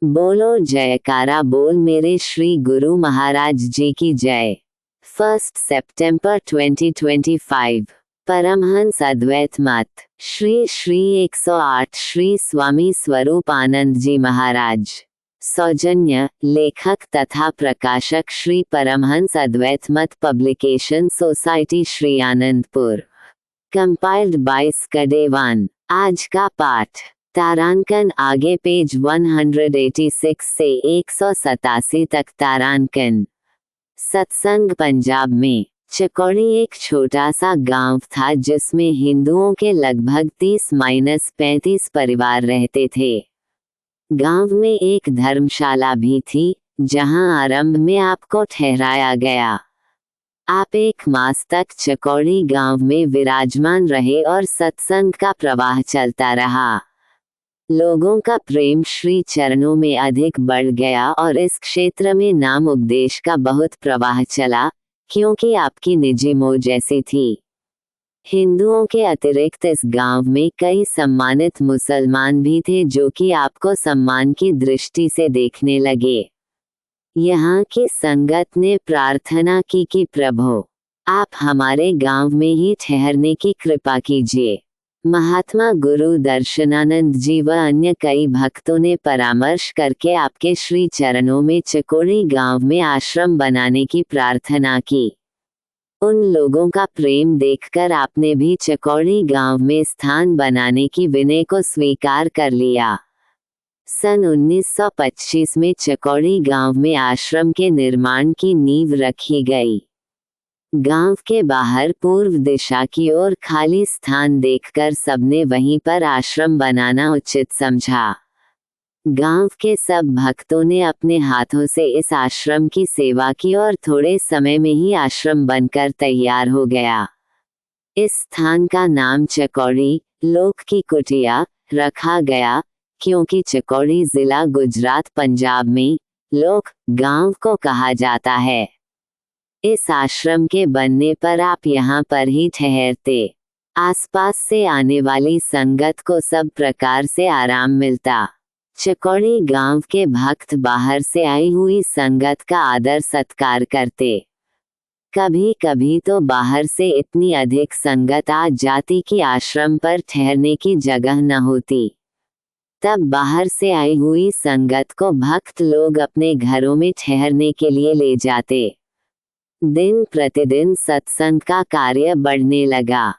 बोलो जयकारा बोल मेरे श्री गुरु महाराज जी की जय। 1 सितंबर 2025 परमहंस अद्वैत मत श्री श्री 108 श्री स्वामी स्वरूपानंद जी महाराज। सौजन्य लेखक तथा प्रकाशक Shri Paramhans Advait Mat publication society Shri Anandpur. Compiled by स्कडेवान। आज का पाठ तारांकन आगे पेज 186 से 187 तक। तारांकन। सत्संग पंजाब में चकौड़ी एक छोटा सा गांव था जिसमें हिंदुओं के लगभग 30-35 परिवार रहते थे। गांव में एक धर्मशाला भी थी जहां आरंभ में आपको ठहराया गया। आप 1 मास तक चकौड़ी गांव में विराजमान रहे और सत्संग का प्रवाह चलता रहा। लोगों का प्रेम श्री चरणों में अधिक बढ़ गया और इस क्षेत्र में नाम उपदेश का बहुत प्रवाह चला, क्योंकि आपकी निजी मौज ऐसी थी। हिंदुओं के अतिरिक्त इस गांव में कई सम्मानित मुसलमान भी थे जो कि आपको सम्मान की दृष्टि से देखने लगे। यहाँ की संगत ने प्रार्थना की कि प्रभु आप हमारे गांव में ही ठहरने की कृपा कीजिए। महात्मा गुरु दर्शनानंद जी व अन्य कई भक्तों ने परामर्श करके आपके श्री चरणों में चकौड़ी गांव में आश्रम बनाने की प्रार्थना की। उन लोगों का प्रेम देखकर आपने भी चकौड़ी गांव में स्थान बनाने की विनय को स्वीकार कर लिया। सन 1925 में चकौड़ी गांव में आश्रम के निर्माण की नींव रखी गई। गांव के बाहर पूर्व दिशा की ओर खाली स्थान देखकर सबने वहीं पर आश्रम बनाना उचित समझा। गांव के सब भक्तों ने अपने हाथों से इस आश्रम की सेवा की और थोड़े समय में ही आश्रम बनकर तैयार हो गया। इस स्थान का नाम चकौड़ी लोक की कुटिया रखा गया, क्योंकि चकौड़ी जिला गुजरात पंजाब में लोक गांव को कहा जाता है। इस आश्रम के बनने पर आप यहाँ पर ही ठहरते। आसपास से आने वाली संगत को सब प्रकार से आराम मिलता। चकौड़ी गांव के भक्त बाहर से आई हुई संगत का आदर सत्कार करते। कभी कभी तो बाहर से इतनी अधिक संगत आ जाती कि आश्रम पर ठहरने की जगह न होती। तब बाहर से आई हुई संगत को भक्त लोग अपने घरों में ठहरने के लिए ले जाते। दिन प्रतिदिन सत्संग का कार्य बढ़ने लगा।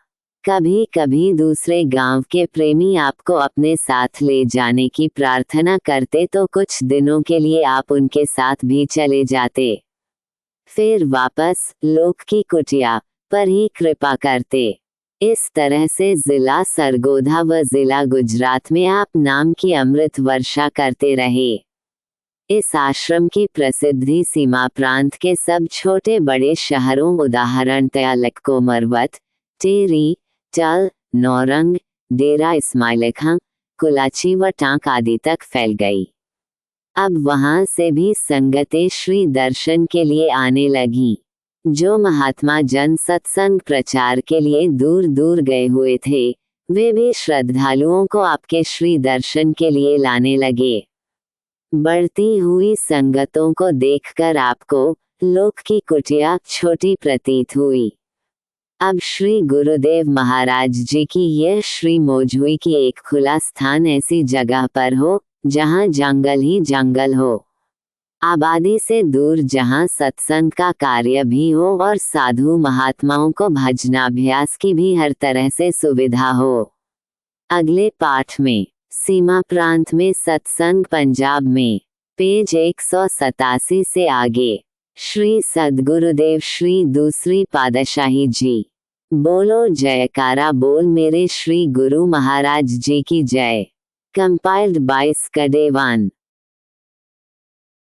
कभी कभी दूसरे गांव के प्रेमी आपको अपने साथ ले जाने की प्रार्थना करते तो कुछ दिनों के लिए आप उनके साथ भी चले जाते। फिर वापस लोक की कुटिया पर ही कृपा करते। इस तरह से जिला सरगोधा व जिला गुजरात में आप नाम की अमृत वर्षा करते रहे। इस आश्रम की प्रसिद्धि सीमा प्रांत के सब छोटे बड़े शहरों उदाहरणतया लखको मरवत, टेरी, टल, नौरंग, डेरा इस्माइल खां, कुलाची व टांक आदि तक फैल गई। अब वहां से भी संगतें श्री दर्शन के लिए आने लगी। जो महात्मा जन सत्संग प्रचार के लिए दूर दूर गए हुए थे, वे भी श्रद्धालुओं को आपके श्री दर्शन के लिए लाने लगे। बढ़ती हुई संगतों को देखकर आपको लोक की कुटिया छोटी प्रतीत हुई। अब श्री गुरुदेव महाराज जी की यह श्री मौज हुई कि एक खुला स्थान ऐसी जगह पर हो जहां जंगल ही जंगल हो, आबादी से दूर, जहां सत्संग का कार्य भी हो और साधु महात्माओं को भजनाभ्यास की भी हर तरह से सुविधा हो। अगले पाठ में सीमा प्रांत में सत्संग पंजाब में पेज 187 से आगे। श्री सद्गुरुदेव श्री दूसरी पातशाही जी। बोलो जयकारा बोल मेरे श्री गुरु महाराज जी की जय। Compiled by स्कडेवान।